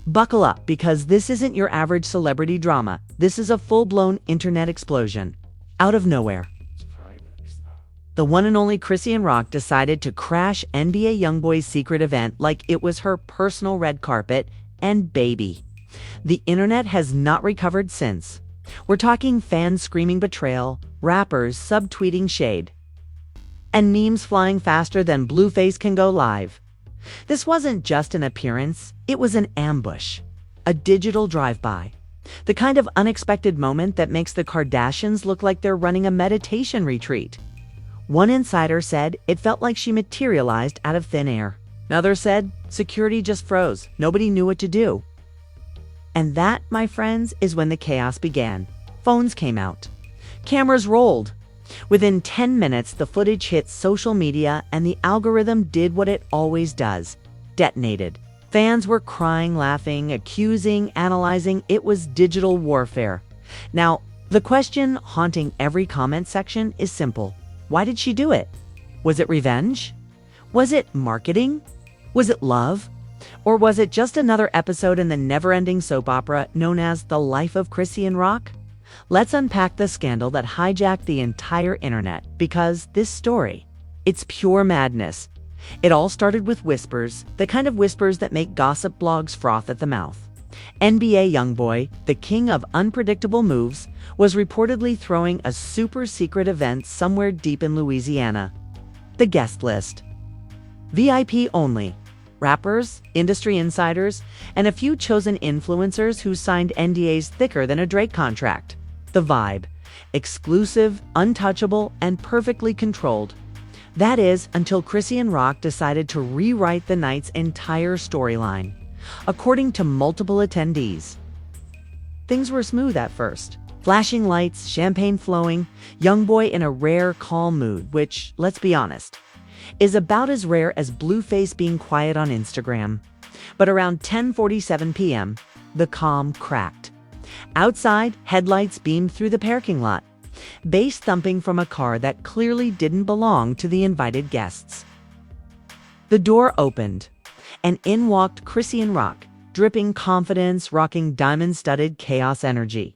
Buckle up, because this isn't your average celebrity drama. This is a full-blown internet explosion. Out of nowhere, the one and only Chrisean Rock decided to crash NBA YoungBoy's secret event like it was her personal red carpet, and baby, the internet has not recovered since. We're talking fans screaming betrayal, rappers subtweeting shade, and memes flying faster than Blueface can go live. This wasn't just an appearance, it was an ambush, a digital drive-by, the kind of unexpected moment that makes the Kardashians look like they're running a meditation retreat. One insider said it felt like she materialized out of thin air. Another said security just froze, nobody knew what to do. And that, my friends, is when the chaos began. Phones came out. Cameras rolled. Within 10 minutes, the footage hit social media and the algorithm did what it always does: detonated. Fans were crying, laughing, accusing, analyzing. It was digital warfare. Now, the question haunting every comment section is simple. Why did she do it? Was it revenge? Was it marketing? Was it love? Or was it just another episode in the never-ending soap opera known as The Life of Chrisean Rock? Let's unpack the scandal that hijacked the entire internet, because this story, it's pure madness. It all started with whispers, the kind of whispers that make gossip blogs froth at the mouth. NBA YoungBoy, the king of unpredictable moves, was reportedly throwing a super secret event somewhere deep in Louisiana. The guest list: VIP only. Rappers, industry insiders, and a few chosen influencers who signed NDAs thicker than a Drake contract. The vibe: exclusive, untouchable, and perfectly controlled. That is, until Chrisean Rock decided to rewrite the night's entire storyline. According to multiple attendees, things were smooth at first. Flashing lights, champagne flowing, YoungBoy in a rare, calm mood, which, let's be honest, is about as rare as Blueface being quiet on Instagram. But around 10:47 p.m., the calm cracked. Outside, headlights beamed through the parking lot, bass thumping from a car that clearly didn't belong to the invited guests. The door opened, and in walked Chrisean Rock, dripping confidence, rocking diamond-studded chaos energy,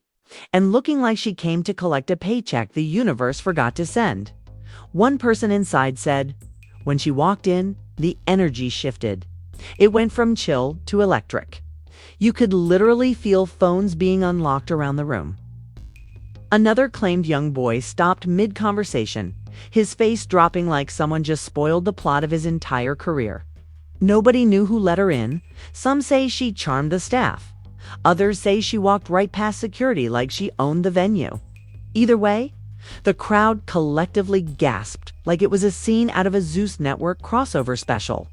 and looking like she came to collect a paycheck the universe forgot to send. One person inside said, when she walked in, the energy shifted. It went from chill to electric. You could literally feel phones being unlocked around the room. Another claimed YoungBoy stopped mid-conversation, his face dropping like someone just spoiled the plot of his entire career. Nobody knew who let her in. Some say she charmed the staff. Others say she walked right past security like she owned the venue. Either way, the crowd collectively gasped like it was a scene out of a Zeus Network crossover special.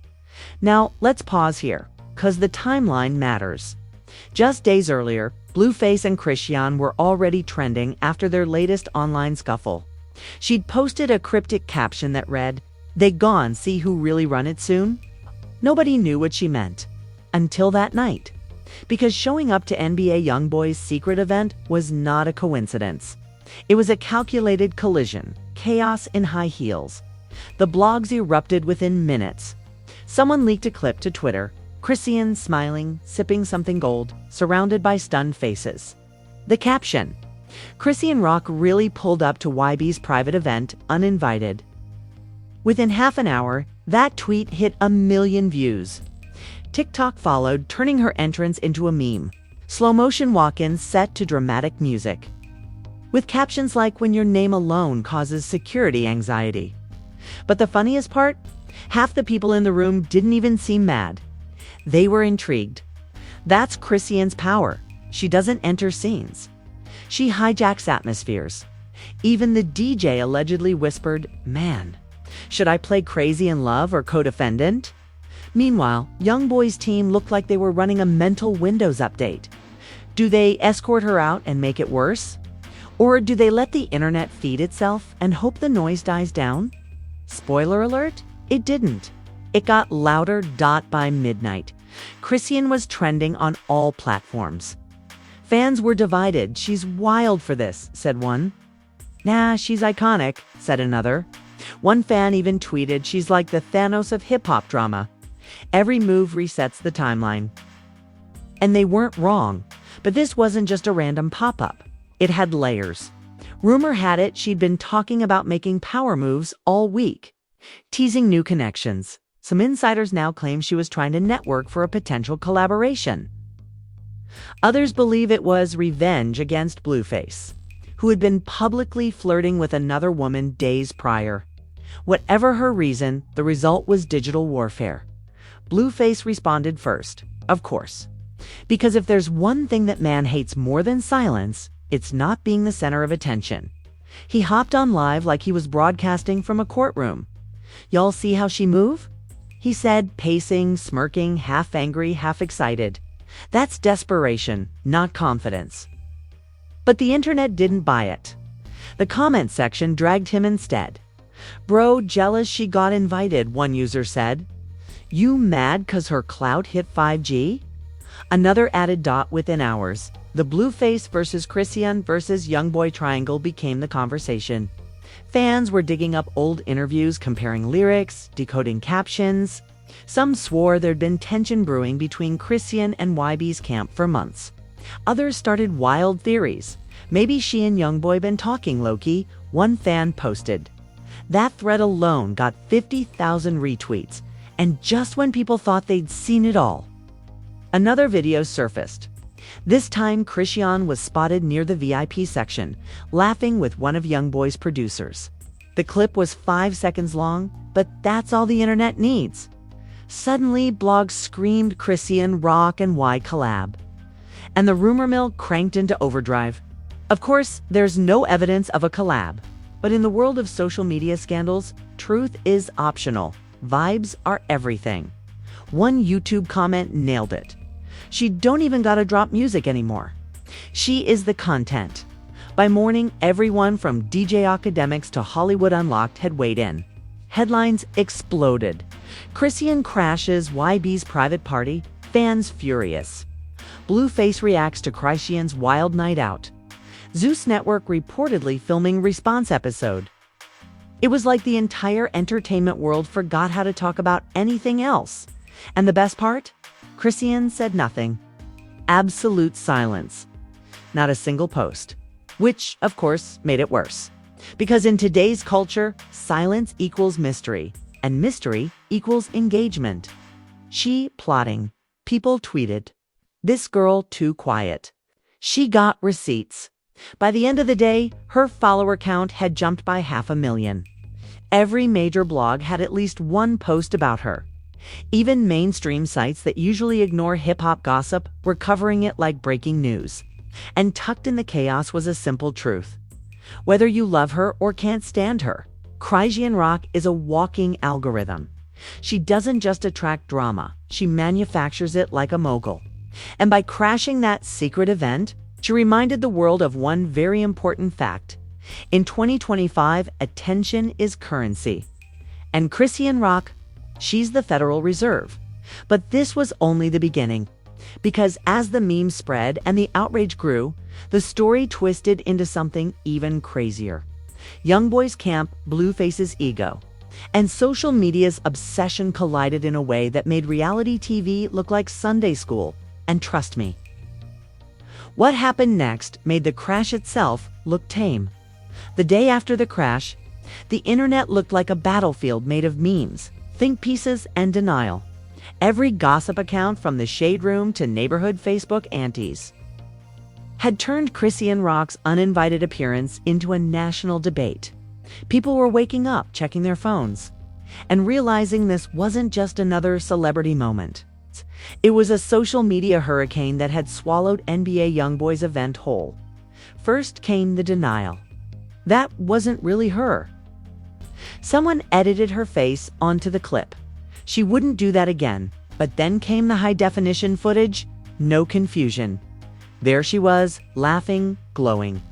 Now, let's pause here, because the timeline matters. Just days earlier, Blueface and Chrisean were already trending after their latest online scuffle. She'd posted a cryptic caption that read, "They gone see who really run it soon?" Nobody knew what she meant until that night, because showing up to NBA YoungBoy's secret event was not a coincidence. It was a calculated collision, chaos in high heels. The blogs erupted within minutes. Someone leaked a clip to Twitter, Chrisean smiling, sipping something gold, surrounded by stunned faces. The caption: Chrisean Rock really pulled up to YB's private event, Uninvited. Within half an hour, that tweet hit 1 million views. TikTok followed, turning her entrance into a meme. Slow-motion walk-ins set to dramatic music, with captions like, "When your name alone causes security anxiety." But the funniest part? Half the people in the room didn't even seem mad. They were intrigued. That's Chrisean's power. She doesn't enter scenes. She hijacks atmospheres. Even the DJ allegedly whispered, "Man, should I play crazy in love or codependent?" Meanwhile, YoungBoy's team looked like they were running a mental Windows update. Do they escort her out and make it worse? Or do they let the internet feed itself and hope the noise dies down? Spoiler alert, it didn't. It got louder by midnight. Chrisean was trending on all platforms. Fans were divided. "She's wild for this," said one. "Nah, she's iconic," said another. One fan even tweeted, "She's like the Thanos of hip-hop drama. Every move resets the timeline." And they weren't wrong. But this wasn't just a random pop-up. It had layers. Rumor had it she'd been talking about making power moves all week, teasing new connections. Some insiders now claim she was trying to network for a potential collaboration. Others believe it was revenge against Blueface, who had been publicly flirting with another woman days prior. Whatever her reason, the result was digital warfare. Blueface responded first, of course. Because if there's one thing that man hates more than silence, it's not being the center of attention. He hopped on live like he was broadcasting from a courtroom. "Y'all see how she move?" he said, pacing, smirking, half angry, half excited. That's desperation, not confidence. But the internet didn't buy it. The comment section dragged him instead. "Bro, jealous she got invited," one user said. "You mad 'cause her clout hit 5G? Another added dot within hours. The Blueface versus Chrisean versus YoungBoy triangle became the conversation. Fans were digging up old interviews, comparing lyrics, decoding captions. Some swore there'd been tension brewing between Chrisean and YB's camp for months. Others started wild theories. Maybe she and YoungBoy been talking low-key, one fan posted. That thread alone got 50,000 retweets, and just when people thought they'd seen it all. Another video surfaced. This time, Chrisean was spotted near the VIP section, laughing with one of YoungBoy's producers. The clip was 5 seconds long, but that's all the internet needs. Suddenly, blogs screamed Chrisean, Rock, and Y collab. And the rumor mill cranked into overdrive. Of course, there's no evidence of a collab. But in the world of social media scandals, truth is optional. Vibes are everything. One YouTube comment nailed it. "She don't even gotta drop music anymore. She is the content." By morning, everyone from DJ academics to Hollywood Unlocked had weighed in. Headlines exploded. Chrisean crashes YB's private party, fans furious. Blueface reacts to Chrisean's wild night out. Zeus Network reportedly filming response episode. It was like the entire entertainment world forgot how to talk about anything else. And the best part? Chrisean said nothing. Absolute silence. Not a single post. Which, of course, made it worse. Because in today's culture, silence equals mystery, and mystery equals engagement. She plotting. People tweeted. This girl too quiet. She got receipts. By the end of the day, her follower count had jumped by 500,000. Every major blog had at least one post about her. Even mainstream sites that usually ignore hip-hop gossip were covering it like breaking news. And tucked in the chaos was a simple truth. Whether you love her or can't stand her, Chrisean Rock is a walking algorithm. She doesn't just attract drama, she manufactures it like a mogul. And by crashing that secret event, she reminded the world of one very important fact. In 2025, attention is currency. And Chrisean Rock, she's the Federal Reserve. But this was only the beginning. Because as the memes spread and the outrage grew, the story twisted into something even crazier. YoungBoy's camp, Blueface's ego, and social media's obsession collided in a way that made reality TV look like Sunday school. And trust me, what happened next made the crash itself look tame. The day after the crash, the internet looked like a battlefield made of memes, think pieces, and denial. Every gossip account from the Shade Room to neighborhood Facebook aunties had turned Chrisean Rock's uninvited appearance into a national debate. People were waking up, checking their phones, and realizing this wasn't just another celebrity moment. It was a social media hurricane that had swallowed NBA YoungBoy's event whole. First came the denial. That wasn't really her. Someone edited her face onto the clip. She wouldn't do that again. But then came the high-definition footage. No confusion. There she was, laughing, glowing,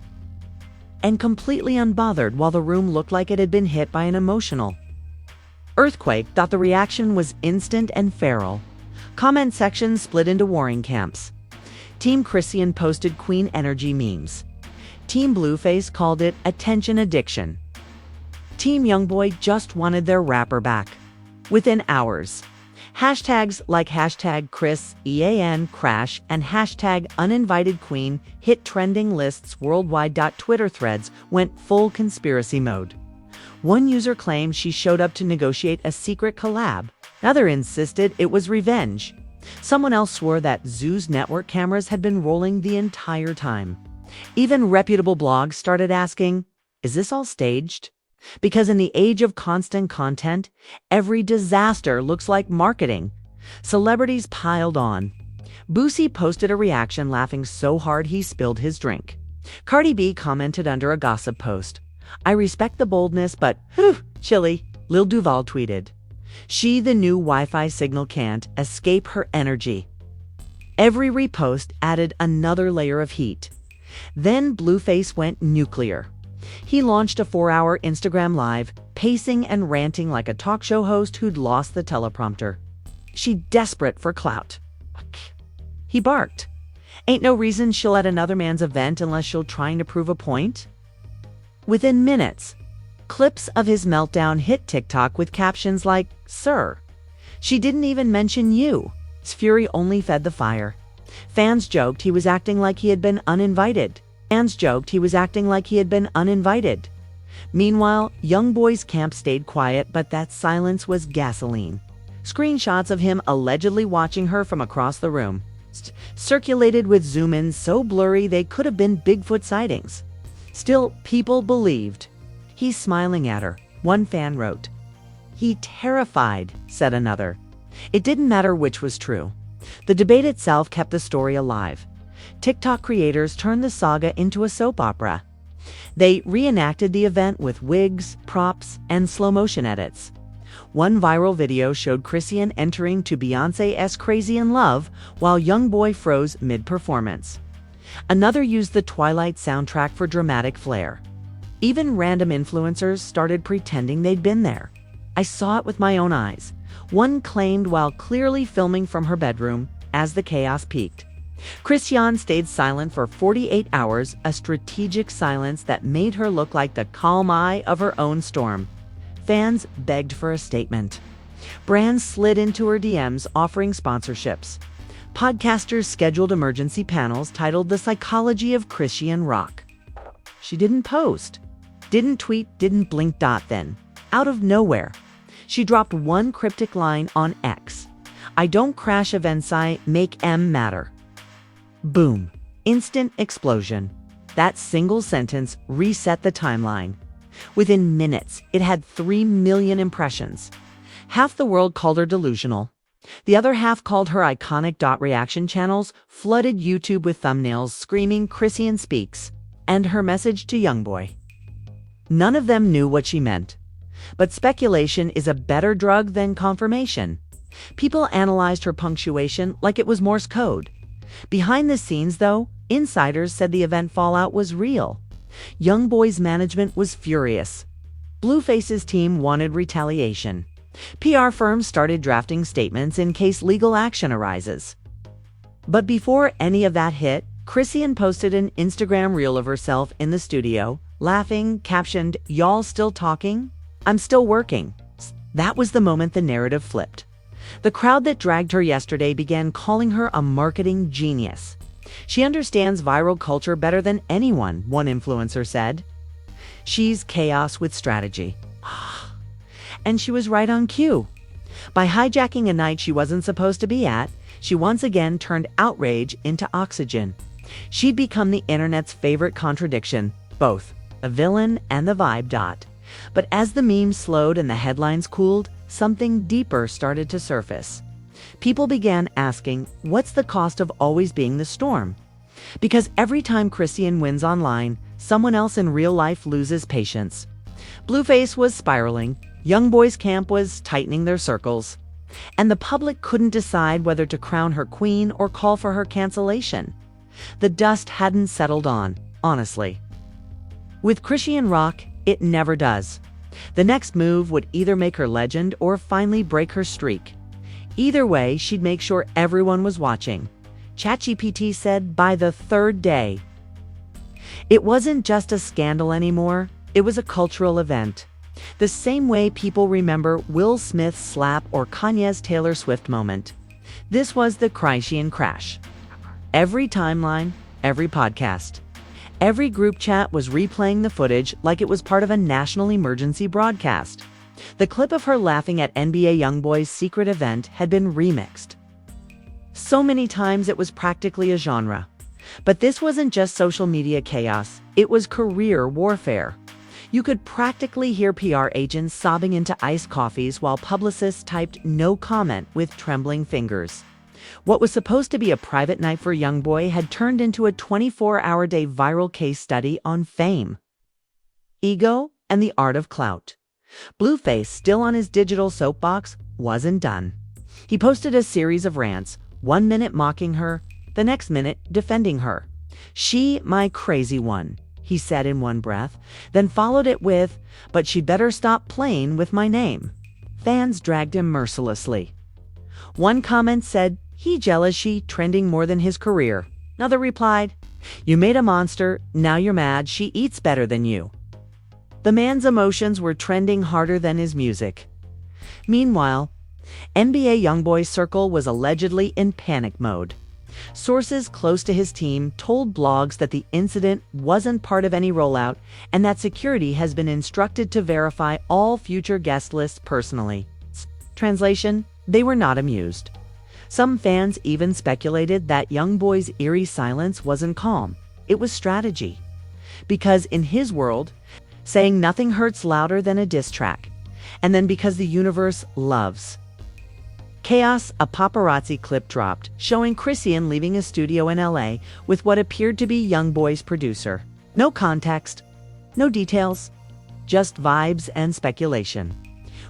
and completely unbothered while the room looked like it had been hit by an emotional earthquake. Thought the reaction was instant and feral. Comment sections split into warring camps. Team Chrisean posted Queen Energy memes. Team Blueface called it attention addiction. Team YoungBoy just wanted their rapper back. Within hours, Hashtags like hashtag Chrisean crash and hashtag uninvited queen hit trending lists worldwide. Twitter threads went full conspiracy mode. One user claimed she showed up to negotiate a secret collab. Another insisted it was revenge. Someone else swore that Zoo's network cameras had been rolling the entire time. Even reputable blogs started asking, is this all staged? Because in the age of constant content, every disaster looks like marketing. Celebrities piled on. Boosie posted a reaction laughing so hard he spilled his drink. Cardi B commented under a gossip post, I respect the boldness, but whew, chilly. Lil Duval tweeted, she the new Wi-Fi signal can't escape her energy. Every repost added another layer of heat. Then Blueface went nuclear. He launched a 4-hour Instagram live, pacing and ranting like a talk show host who'd lost the teleprompter. She desperate for clout. He barked. Ain't no reason she'll at another man's event unless she'll trying to prove a point. Within minutes, clips of his meltdown hit TikTok with captions like, Sir, she didn't even mention you. His fury only fed the fire. Fans joked he was acting like he had been uninvited. Meanwhile, YoungBoy's camp stayed quiet, but that silence was gasoline. Screenshots of him allegedly watching her from across the room circulated with zoom-ins so blurry they could have been Bigfoot sightings. Still, people believed. He's smiling at her, one fan wrote. He terrified, said another. It didn't matter which was true. The debate itself kept the story alive. TikTok creators turned the saga into a soap opera. They reenacted the event with wigs, props, and slow-motion edits. One viral video showed Chrisean entering to Beyoncé's Crazy in Love while YoungBoy froze mid-performance. Another used the Twilight soundtrack for dramatic flair. Even random influencers started pretending they'd been there. I saw it with my own eyes. One claimed while clearly filming from her bedroom as the chaos peaked. Chrisean stayed silent for 48 hours, a strategic silence that made her look like the calm eye of her own storm. Fans begged for a statement. Brands slid into her DMs offering sponsorships. Podcasters scheduled emergency panels titled The Psychology of Chrisean Rock. She didn't post, didn't tweet, didn't blink. Then, out of nowhere, she dropped one cryptic line on X. I don't crash events, I make M matter. Boom. Instant explosion. That single sentence reset the timeline. Within minutes, it had 3 million impressions. Half the world called her delusional. The other half called her iconic. Reaction channels flooded YouTube with thumbnails screaming Chrisean speaks and her message to YoungBoy. None of them knew what she meant. But speculation is a better drug than confirmation. People analyzed her punctuation like it was Morse code. Behind the scenes, though, insiders said the event fallout was real. YoungBoy's management was furious. Blueface's team wanted retaliation. PR firms started drafting statements in case legal action arises. But before any of that hit, Chrisean posted an Instagram reel of herself in the studio, laughing, captioned, "Y'all still talking? I'm still working." That was the moment the narrative flipped. The crowd that dragged her yesterday began calling her a marketing genius. She understands viral culture better than anyone, one influencer said. She's chaos with strategy. And she was right on cue. By hijacking a night she wasn't supposed to be at, she once again turned outrage into oxygen. She'd become the internet's favorite contradiction, both a villain and the vibe. But as the memes slowed and the headlines cooled, something deeper started to surface. People began asking, what's the cost of always being the storm? Because every time Chrisean wins online, someone else in real life loses patience. Blueface was spiraling, YoungBoy's camp was tightening their circles, and the public couldn't decide whether to crown her queen or call for her cancellation. The dust hadn't settled on, honestly. With Chrisean Rock, it never does. The next move would either make her legend or finally break her streak. Either way, she'd make sure everyone was watching. ChatGPT said by the 3rd day. It wasn't just a scandal anymore, it was a cultural event. The same way people remember Will Smith's slap or Kanye's Taylor Swift moment. This was the Chrisean crash. Every timeline, every podcast, every group chat was replaying the footage like it was part of a national emergency broadcast. The clip of her laughing at NBA YoungBoy's secret event had been remixed so many times it was practically a genre. But this wasn't just social media chaos, it was career warfare. You could practically hear PR agents sobbing into iced coffees while publicists typed no comment with trembling fingers. What was supposed to be a private night for YoungBoy had turned into a 24-hour-day viral case study on fame, ego, and the art of clout. Blueface, still on his digital soapbox, wasn't done. He posted a series of rants, 1 minute mocking her, the next minute defending her. "She, my crazy one," he said in one breath, then followed it with, "but she'd better stop playing with my name." Fans dragged him mercilessly. One comment said, "He jealous she trending more than his career." Another replied, "You made a monster, now you're mad she eats better than you." The man's emotions were trending harder than his music. Meanwhile, NBA YoungBoy's circle was allegedly in panic mode. Sources close to his team told blogs that the incident wasn't part of any rollout and that security has been instructed to verify all future guest lists personally. Translation: they were not amused. Some fans even speculated that YoungBoy's eerie silence wasn't calm, it was strategy. Because in his world, saying nothing hurts louder than a diss track. And then because the universe loves chaos, a paparazzi clip dropped showing Chrisean leaving a studio in LA with what appeared to be YoungBoy's producer. No context, no details, just vibes and speculation.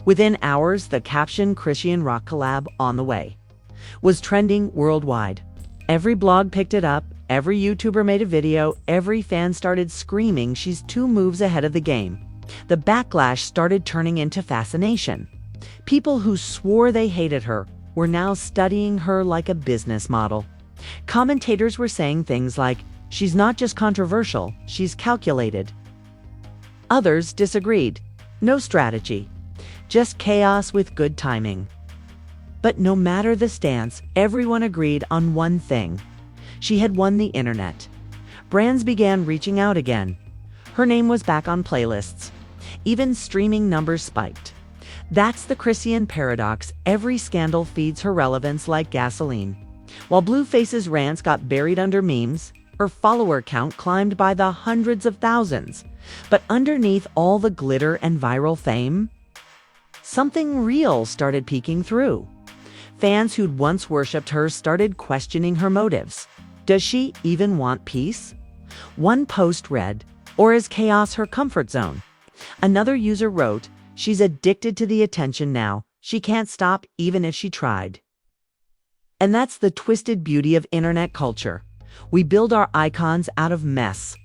Within hours, the caption "Chrisean Rock Collab on the way" was trending worldwide. Every blog picked it up, every YouTuber made a video, every fan started screaming she's 2 moves ahead of the game. The backlash started turning into fascination. People who swore they hated her were now studying her like a business model. Commentators were saying things like, "She's not just controversial, she's calculated." Others disagreed. No strategy, just chaos with good timing. But no matter the stance, everyone agreed on one thing. She had won the internet. Brands began reaching out again. Her name was back on playlists. Even streaming numbers spiked. That's the Chrisean paradox. Every scandal feeds her relevance like gasoline. While Blueface's rants got buried under memes, her follower count climbed by the hundreds of thousands. But underneath all the glitter and viral fame, something real started peeking through. Fans who'd once worshipped her started questioning her motives. Does she even want peace? One post read, "Or is chaos her comfort zone?" Another user wrote, "She's addicted to the attention now. She can't stop even if she tried." And that's the twisted beauty of internet culture. We build our icons out of mess,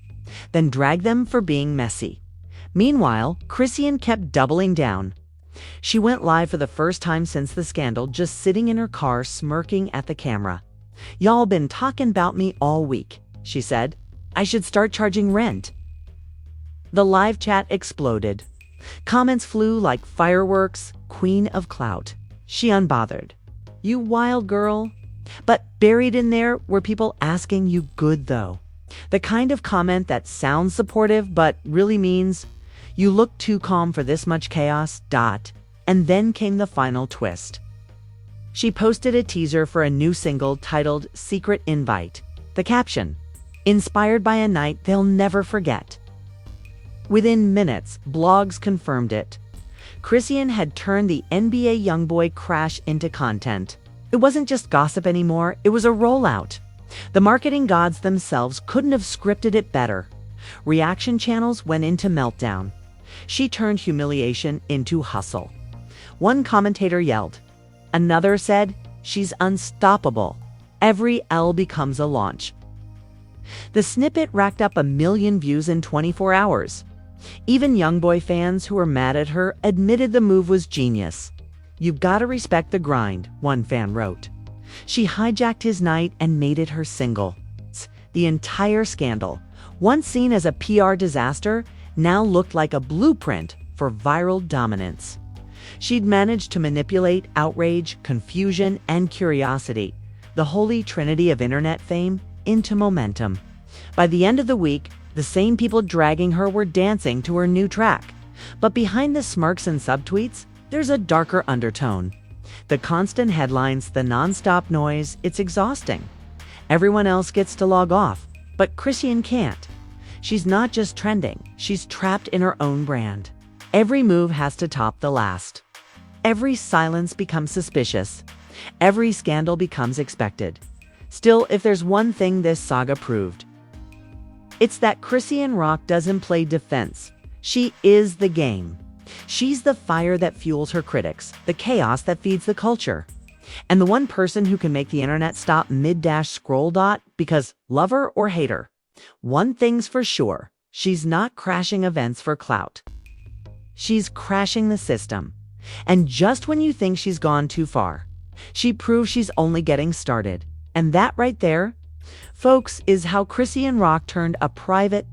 then drag them for being messy. Meanwhile, Chrisean kept doubling down. She went live for the first time since the scandal, just sitting in her car smirking at the camera. "Y'all been talking about me all week," she said. "I should start charging rent." The live chat exploded. Comments flew like fireworks, "Queen of clout." She unbothered. "You wild girl." But buried in there were people asking, "You good though?" The kind of comment that sounds supportive but really means, "You look too calm for this much chaos." And then came the final twist. She posted a teaser for a new single titled "Secret Invite." The caption, "Inspired by a night they'll never forget." Within minutes, blogs confirmed it. Chrisean had turned the NBA YoungBoy crash into content. It wasn't just gossip anymore, it was a rollout. The marketing gods themselves couldn't have scripted it better. Reaction channels went into meltdown. She turned humiliation into hustle. One commentator yelled. Another said, "She's unstoppable. Every L becomes a launch." The snippet racked up 1 million views in 24 hours. Even YoungBoy fans who were mad at her admitted the move was genius. "You've got to respect the grind," one fan wrote. She hijacked his night and made it her single. The entire scandal, once seen as a PR disaster, now looked like a blueprint for for viral dominance. She'd managed to manipulate outrage, confusion, and curiosity, the holy trinity of internet fame, into momentum. By the end of the week, the same people dragging her were dancing to her new track. But behind the smirks and subtweets, there's a darker undertone. The constant headlines, the nonstop noise, it's exhausting. Everyone else gets to log off, but Chrisean can't. She's not just trending, she's trapped in her own brand. Every move has to top the last. Every silence becomes suspicious. Every scandal becomes expected. Still, if there's one thing this saga proved, it's that Chrisean Rock doesn't play defense. She is the game. She's the fire that fuels her critics, the chaos that feeds the culture. And the one person who can make the internet stop mid-scroll dot because love her or hate her. One thing's for sure, she's not crashing events for clout. She's crashing the system. And just when you think she's gone too far, she proves she's only getting started. And that right there, folks, is how Chrisean Rock turned a private,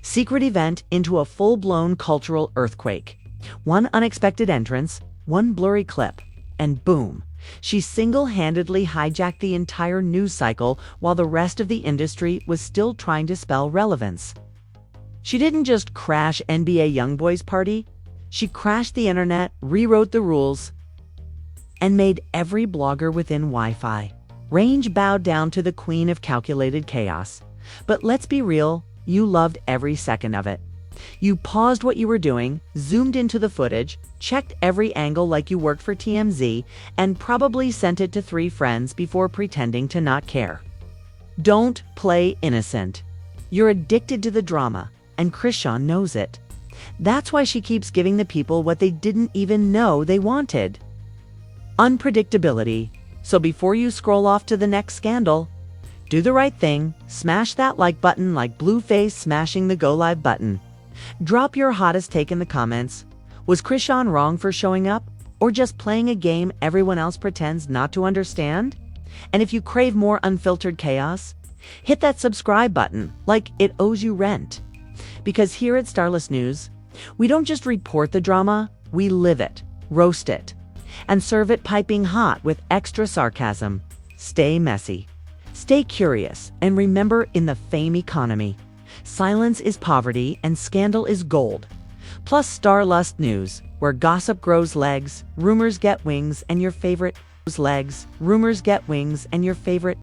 secret event into a full-blown cultural earthquake. One unexpected entrance, one blurry clip, and boom, she single-handedly hijacked the entire news cycle while the rest of the industry was still trying to spell relevance. She didn't just crash NBA YoungBoy's party, she crashed the internet, rewrote the rules, and made every blogger within Wi-Fi range bow down to the queen of calculated chaos. But let's be real, you loved every second of it. You paused what you were doing, zoomed into the footage, checked every angle like you worked for TMZ, and probably sent it to 3 friends before pretending to not care. Don't play innocent. You're addicted to the drama, and Chrisean knows it. That's why she keeps giving the people what they didn't even know they wanted. Unpredictability. So before you scroll off to the next scandal, do the right thing, smash that like button like Blueface smashing the go live button. Drop your hottest take in the comments. Was Chrisean wrong for showing up, or just playing a game everyone else pretends not to understand? And if you crave more unfiltered chaos, hit that subscribe button like it owes you rent. Because here at Starless News, we don't just report the drama, we live it, roast it, and serve it piping hot with extra sarcasm. Stay messy, stay curious, and remember, in the fame economy, silence is poverty and scandal is gold. Plus Starlust News, where gossip grows legs, rumors get wings, and your favorite